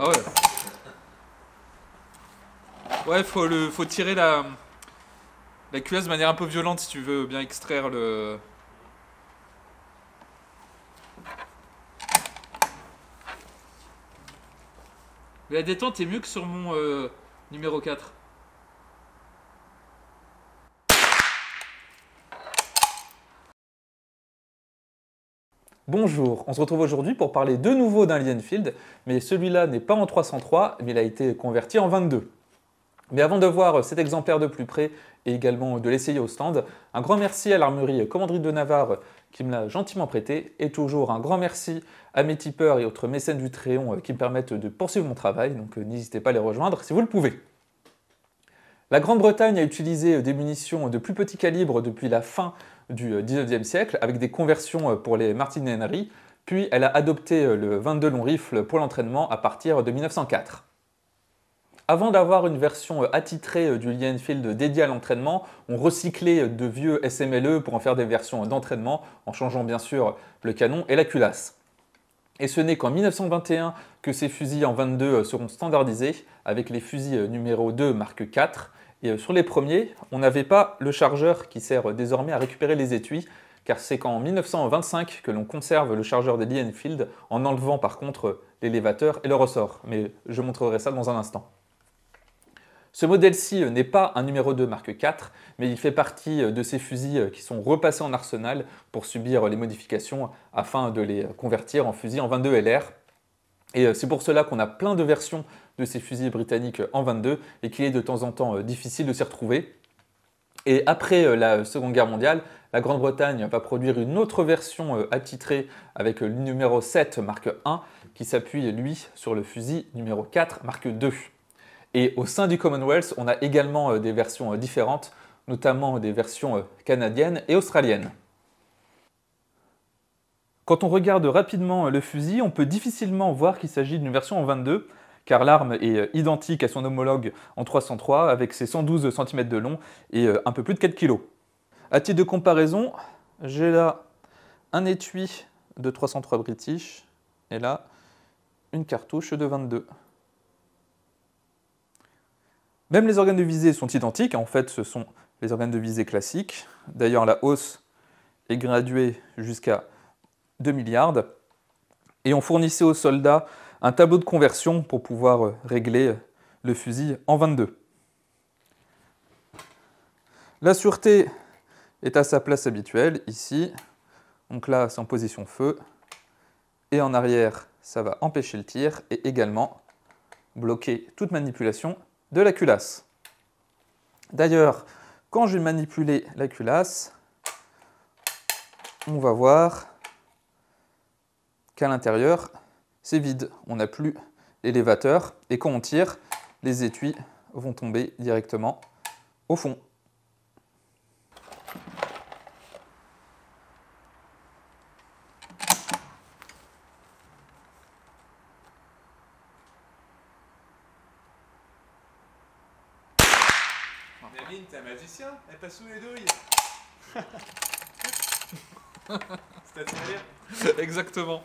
Ah ouais. Ouais, faut tirer la culasse de manière un peu violente si tu veux bien extraire le... Mais la détente est mieux que sur mon numéro 4. Bonjour, on se retrouve aujourd'hui pour parler de nouveau d'un Lee Enfield, mais celui-là n'est pas en 303, mais il a été converti en 22. Mais avant de voir cet exemplaire de plus près et également de l'essayer au stand, un grand merci à l'armurerie Commanderie de Navarre qui me l'a gentiment prêté, et toujours un grand merci à mes tipeurs et autres mécènes du Tréon qui me permettent de poursuivre mon travail, donc n'hésitez pas à les rejoindre si vous le pouvez. La Grande-Bretagne a utilisé des munitions de plus petit calibre depuis la fin du 19e siècle, avec des conversions pour les Martin Henry, puis elle a adopté le 22 long rifle pour l'entraînement à partir de 1904. Avant d'avoir une version attitrée du Lee Enfield dédiée à l'entraînement, on recyclait de vieux SMLE pour en faire des versions d'entraînement, en changeant bien sûr le canon et la culasse. Et ce n'est qu'en 1921 que ces fusils en 22 seront standardisés, avec les fusils numéro 2 marque IV. Et sur les premiers, on n'avait pas le chargeur qui sert désormais à récupérer les étuis, car c'est qu'en 1925 que l'on conserve le chargeur des Lee Enfield, en enlevant par contre l'élévateur et le ressort. Mais je montrerai ça dans un instant. Ce modèle-ci n'est pas un numéro 2 marque IV, mais il fait partie de ces fusils qui sont repassés en arsenal pour subir les modifications afin de les convertir en fusils en 22 LR. Et c'est pour cela qu'on a plein de versions de ces fusils britanniques en 22 et qu'il est de temps en temps difficile de s'y retrouver. Et après la Seconde Guerre mondiale, la Grande-Bretagne va produire une autre version attitrée avec le numéro 7 marque I qui s'appuie lui sur le fusil numéro 4 marque II. Et au sein du Commonwealth, on a également des versions différentes, notamment des versions canadiennes et australiennes. Quand on regarde rapidement le fusil, on peut difficilement voir qu'il s'agit d'une version en 22, car l'arme est identique à son homologue en 303 avec ses 112 cm de long et un peu plus de 4 kg. À titre de comparaison, j'ai là un étui de 303 British et là une cartouche de 22. Même les organes de visée sont identiques, en fait ce sont les organes de visée classiques. D'ailleurs la hausse est graduée jusqu'à 2 milliards. Et on fournissait aux soldats un tableau de conversion pour pouvoir régler le fusil en 22. La sûreté est à sa place habituelle, ici. Donc là, c'est en position feu. Et en arrière, ça va empêcher le tir et également bloquer toute manipulation de la culasse. D'ailleurs, quand je vais manipuler la culasse, on va voir qu'à l'intérieur, c'est vide. On n'a plus l'élévateur et quand on tire, les étuis vont tomber directement au fond. Nerine, t'es un magicien? Elle passe où les douilles? C'est à te dire? Exactement.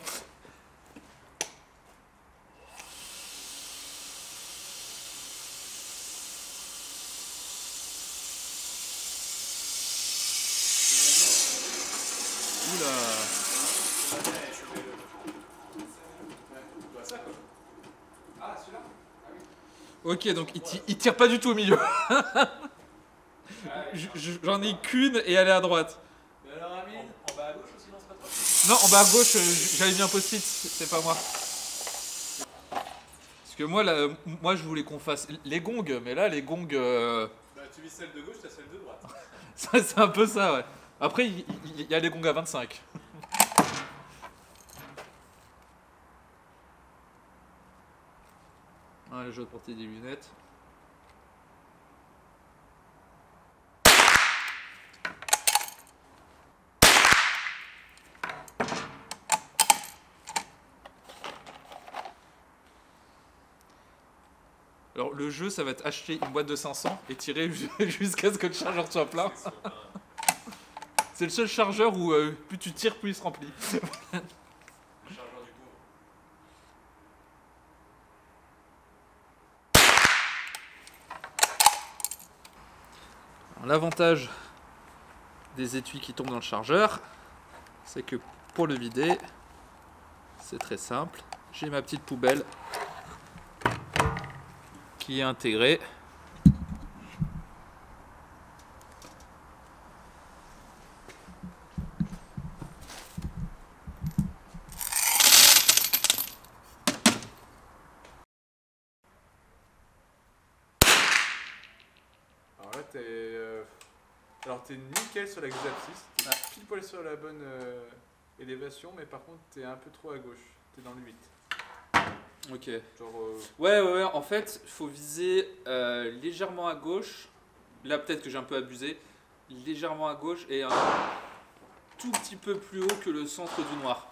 Oula. Ah, celui-là? Ok, donc il tire pas du tout au milieu. J'en ai qu'une et elle est à droite. Mais alors, Amine, en bas à gauche aussi, non, c'est pas toi? Non, en bas à gauche, j'avais mis un post-it, c'est pas moi. Parce que moi, là, moi je voulais qu'on fasse les gongs, mais là, les gongs, Bah, tu vis celle de gauche, t'as celle de droite. c'est un peu ça, ouais. Après, il y a les gongs à 25. Allez, je vais porter des lunettes. Alors le jeu, ça va être acheter une boîte de 500 et tirer jusqu'à ce que le chargeur soit plein. C'est le seul chargeur où plus tu tires, plus il se remplit. Le chargeur du pauvre. L'avantage des étuis qui tombent dans le chargeur, c'est que pour le vider, c'est très simple. J'ai ma petite poubelle qui est intégrée. Alors là, t'es nickel sur l'axe d'abscisse, t'es pile poil sur la bonne élévation, mais par contre, t'es un peu trop à gauche. T'es dans le 8. Ok. Genre, Ouais, en fait, il faut viser légèrement à gauche. Là, peut-être que j'ai un peu abusé. Légèrement à gauche et un tout petit peu plus haut que le centre du noir.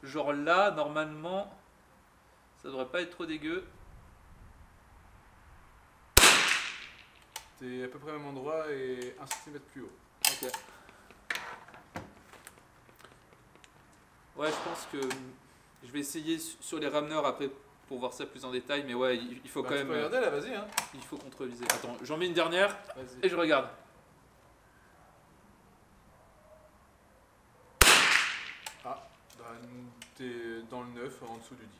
Genre là, normalement, ça devrait pas être trop dégueu. t'es à peu près au même endroit et 1 cm plus haut. Ok. Ouais, je pense que je vais essayer sur les rameneurs après pour voir ça plus en détail, mais ouais, il faut Bah, quand tu même. peux regarder là, vas-y. Hein. Il faut contre-viser. Attends, j'en mets une dernière Vas-y. et je regarde. Bah, t'es dans le 9, en dessous du 10.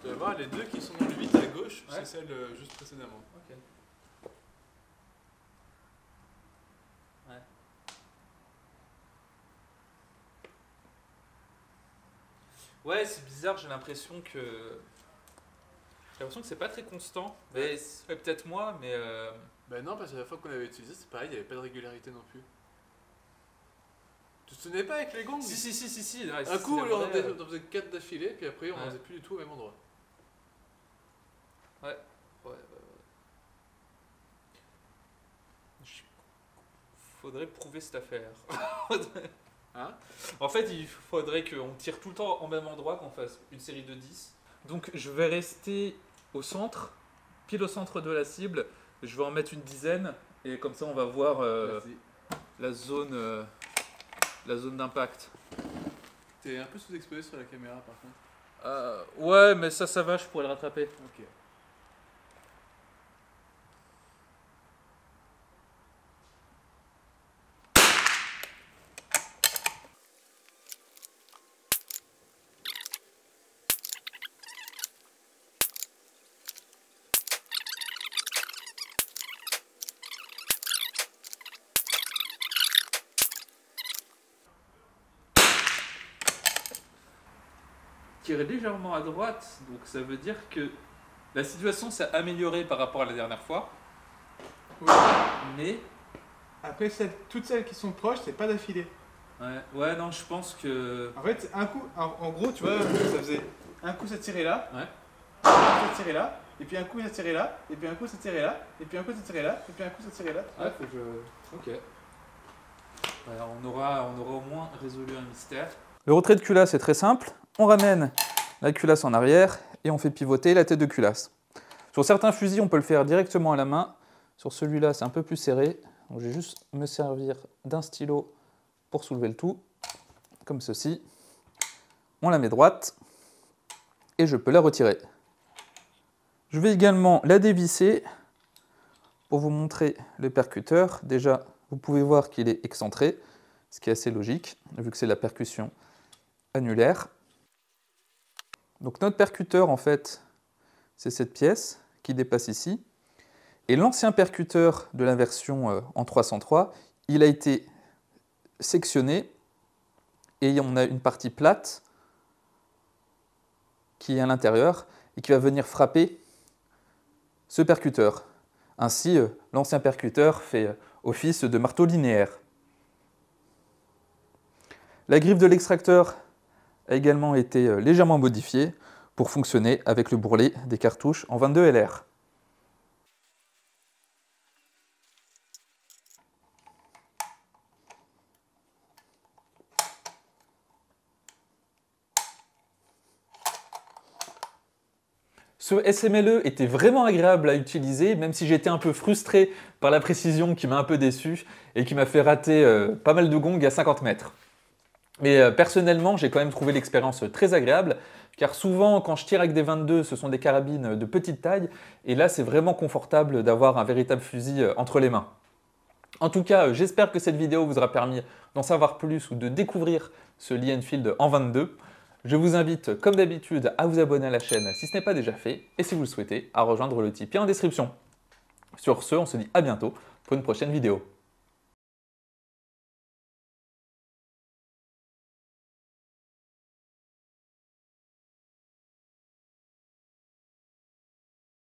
Tu vas voir, les deux qui sont dans le 8 à gauche, Ouais. c'est celle juste précédemment. Ok. Ouais. Ouais, c'est bizarre, j'ai l'impression que. J'ai l'impression que c'est pas très constant. Mais c'est peut-être moi, mais. Bah non, parce que la fois qu'on l'avait utilisé, c'est pareil, il n'y avait pas de régularité non plus. Tu te souvenais pas avec les gongs? Si. Ouais, Un coup, c'est on vrai. en faisait 4 d'affilée, puis après, on Ouais. en faisait plus du tout au même endroit. Ouais. Faudrait prouver cette affaire. Hein? En fait, il faudrait qu'on tire tout le temps au même endroit, qu'on fasse une série de 10. Donc je vais rester au centre, pile au centre de la cible. Je vais en mettre une dizaine, et comme ça on va voir Vas-y. la zone d'impact. T'es un peu sous-exposé sur la caméra par contre. Ouais, mais ça va, je pourrais le rattraper. Ok. Tirer légèrement à droite, donc ça veut dire que la situation s'est améliorée par rapport à la dernière fois. Oui. Mais Après, toutes celles qui sont proches, c'est pas d'affilée. ouais, non, je pense que En fait, un coup, en gros, tu vois, ça faisait un coup ça tirait là, ouais. un coup ça tirait là, et puis un coup ça tirait là, et puis un coup ça tirait là, et puis un coup ça tirait là, et puis un coup ça tirait là. Ouais, faut que je. Ok. Ouais, on aura au moins résolu un mystère. Le retrait de culasse est très simple. On ramène la culasse en arrière et on fait pivoter la tête de culasse. Sur certains fusils, on peut le faire directement à la main. Sur celui-là, c'est un peu plus serré. Donc, je vais juste me servir d'un stylo pour soulever le tout, comme ceci. On la met droite et je peux la retirer. Je vais également la dévisser pour vous montrer le percuteur. Déjà, vous pouvez voir qu'il est excentré, ce qui est assez logique, vu que c'est la percussion annulaire. Donc notre percuteur, en fait, c'est cette pièce qui dépasse ici. Et l'ancien percuteur de la version en 303, il a été sectionné et on a une partie plate qui est à l'intérieur et qui va venir frapper ce percuteur. Ainsi, l'ancien percuteur fait office de marteau linéaire. La griffe de l'extracteur a également été légèrement modifiée pour fonctionner avec le bourrelet des cartouches en 22 LR. Ce SMLE était vraiment agréable à utiliser, même si j'étais un peu frustré par la précision qui m'a un peu déçu et qui m'a fait rater pas mal de gongs à 50 mètres. Mais personnellement, j'ai quand même trouvé l'expérience très agréable, Car souvent, quand je tire avec des 22, ce sont des carabines de petite taille, et là, c'est vraiment confortable d'avoir un véritable fusil entre les mains. En tout cas, j'espère que cette vidéo vous aura permis d'en savoir plus ou de découvrir ce Lee Enfield en 22. Je vous invite, comme d'habitude, à vous abonner à la chaîne si ce n'est pas déjà fait, et si vous le souhaitez, à rejoindre le Tipeee en description. Sur ce, on se dit à bientôt pour une prochaine vidéo.